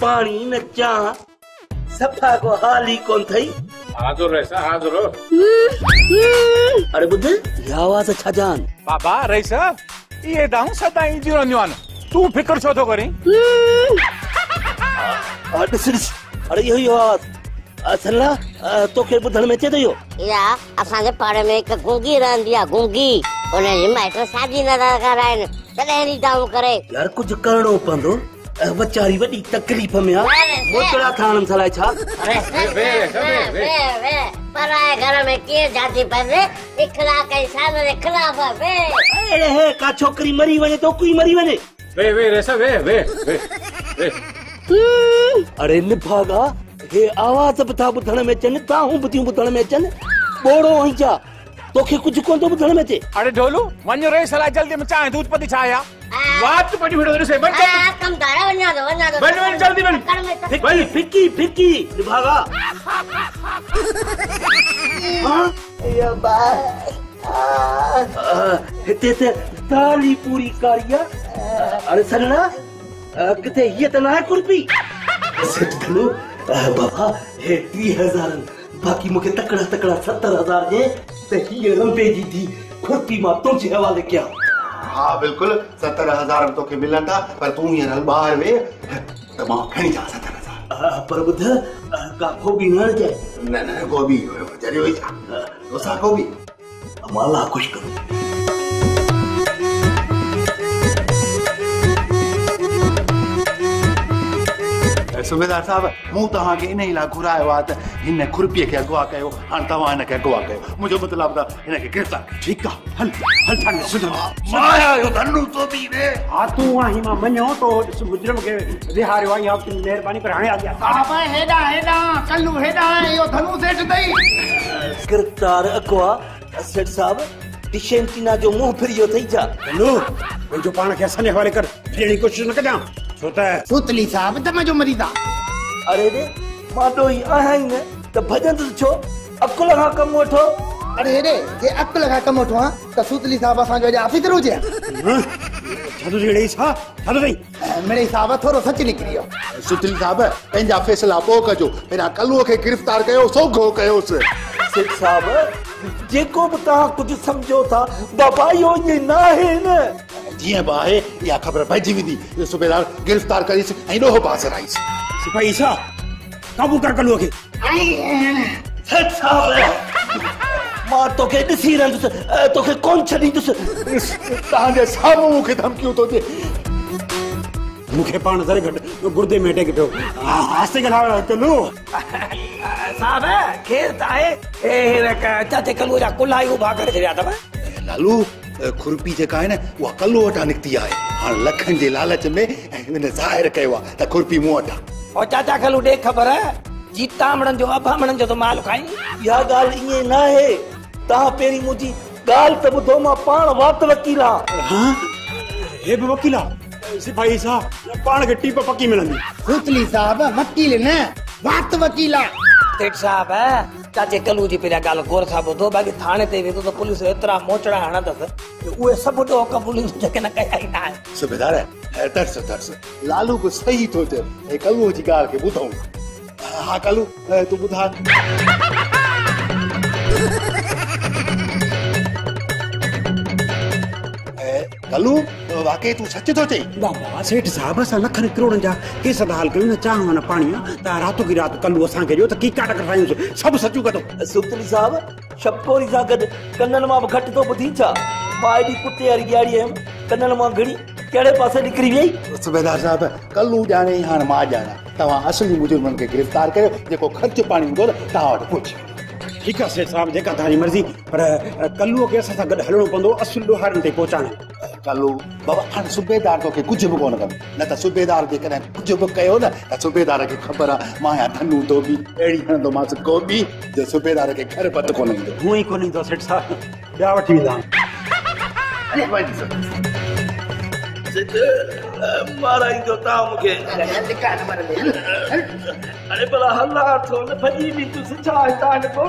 पानी न चा सफा को हाली कौन थई हाजुर रईसा हाजुर अरे बुद्ध ये आवाज अच्छा जान बाबा रईसा ये दाऊ सदा इंजी रंजवान तू फिकर छो तो करी अरे यही आवाज असला तो के बुधन में चे दयो या असा जे पाड़े में एक गुंगी रहंदी आ गुंगी ओने माइट शादी न कराइन तडे दाऊ करे यार कुछ करणो पंदो बचारी वडी तकलीफ में आ मोचड़ा थानम सलाय छा वे पराए घर में के जाती परे इखला के सामने खिलाफ वे अरे हे का छोकरी मरी वने तो कोई मरी वने वे रेसा वे अरे निभागा हे आवाज बता बुधण में चन ता हूं बुतियूं बुधण में चन बोड़ो हई जा तोखे कुछ कोन तो बुधण में चे अरे ढोलू वन्यो रे सला जल्दी में चाहे दूध पति छाया बात पड़ी भिड़ो रे से बन कम दारा वन्या दो बन जल्दी बन भाई फिक्की निभागा हां या बा ते ताली पूरी कारिया अरे सरना किथे ये तना है कुर्पी सेठ धनु बाबा हे 30,000 बाकी मुके तकड़ा 70,000 जे ते ये रंबे जी थी खुरपी मा तुझे हवाले किया हां बिल्कुल 70,000 तो के मिलन था पर तू ये हल बाहर वे तमा खणी जा 70,000 पर बुध का गोभी न जाए न गोभी जरी होई था तो सा गोभी अमाला खुश करो सुबेदार साहब मु तहां के इन इला घुरायो आ त इन खुरपी के अगवा कयो हां तवा न के अगवा कयो मुझे मतलब दा इन के गिरफ्तार ठीक है हल थाने सुनो माया यो धन्नु तो भी रे हां तू वही मा मन्यो तो मुजरम के रिहारियो आई आपकी मेहरबानी पर हाने आ गया साहब हेडा कल्लू हेडा यो धनु सेठ दई गिरफ्तार अगवा सेठ साहब डिशेंटिना जो मुंह फिरियो थई जा लो वो जो पान के सने हवाले कर फिरनी कोशिश न कजा छोटा है सुतली साहब तमा जो मरीदा अरे रे माडो ही आहाई न त भजन तो छो अकुल हा कम वठो अरे रे जे अकुल का कम वठो त सुतली साहब असा जो ऑफिसर हो जे छादो जेड़े छा छादो नहीं मेरे हिसाब थोरो सच निकलियो सुतली साहब पंजा फैसला पो कजो पेरा कल्लू के गिरफ्तार कयो सोगो कयो से सेठ साहब जेको भी ता कुछ समझो था बाबा यो ये ना है न जी बाहे या खबर भजी विदी सुबेदार गिरफ्तार करी से आई नो पास राई सिपाही सा काबू कर कल्लू के सेठ साहब मां तो के दिसी रंद तो के कौन छडी तुस ताने सामू के धमकियो तो दे मुखे पान जरे घट गुर्दे में टेक तो आस्ते गला कल्लू साहब खेर ताए ए रका चाचे कल्लू जा कुलाई उभा कर दिया था लालू खुरपी जे का है ना वो कल्लू वटा निकती है हां लखन जे लालच में ने जाहिर कयो त खुरपी मु वटा ओ चाचा कल्लू दे खबर है जीतामणन जो अभामणन जो तो माल खाई या गाल इए ना है ता पेरी मुजी गाल त बुधो मा पाण वात वकीला हां हे वकीला सिपाही साहब पाण के टीप पक्की मिलंदी सुतली साहब वकील न वात वकीला सेठ साहब चाचे कल्लू जी पेरा गाल गोर साहब दो बाकी थाने ते वे तो पुलिस एतरा मोचड़ा हणा दस ओए सब दो का पुलिस जके न कया ही ना सुबेदार तरस लालू को सही तो थे ए कल्लू जी गाल के बुधाऊ हां कल्लू तू बुधा कल्लू वाकई तू सच तो थे बाबा सेठ साहब असां लखन करोड़न जा केस हल कयूं न चाहूं न पाणी त रातो की रात कल्लू असां के जो त की काट करायूं सब सचू कतो सुतली साहब शपकोरी सा गड कन्नन मा घट तो बुधी छा माई कुत्ते वाली गाड़ी है कन्नन मा घड़ी केड़े पासे निकरी गई सुबेदार साहब कल्लू जाने हां मां जाना तवा असली मुजरमन के गिरफ्तार कयो जेको खर्च पानी दो ता वट पूछ ठीक है सेठ साहब जेका थारी मर्जी पर कल्लू के असां गड हलणो पंदो असुल लोहारन ते पहुंचाण कल्लू बाबा हां सुबेदार तो के कुछ भी कोन कर न त सुबेदार जे कने कुछ भी कयो न त सुबेदार के खबर मां या धनु तो भी एड़ी हन तो मास को भी जे सुबेदार के घर पत कोन ईंदो हुई कोन ईंदो सेठ साहब ॿिया वठी वेंदा अरे भाई माराई तो ता मुके अरे भला हल्ला थो न भजी भी तू छा तान को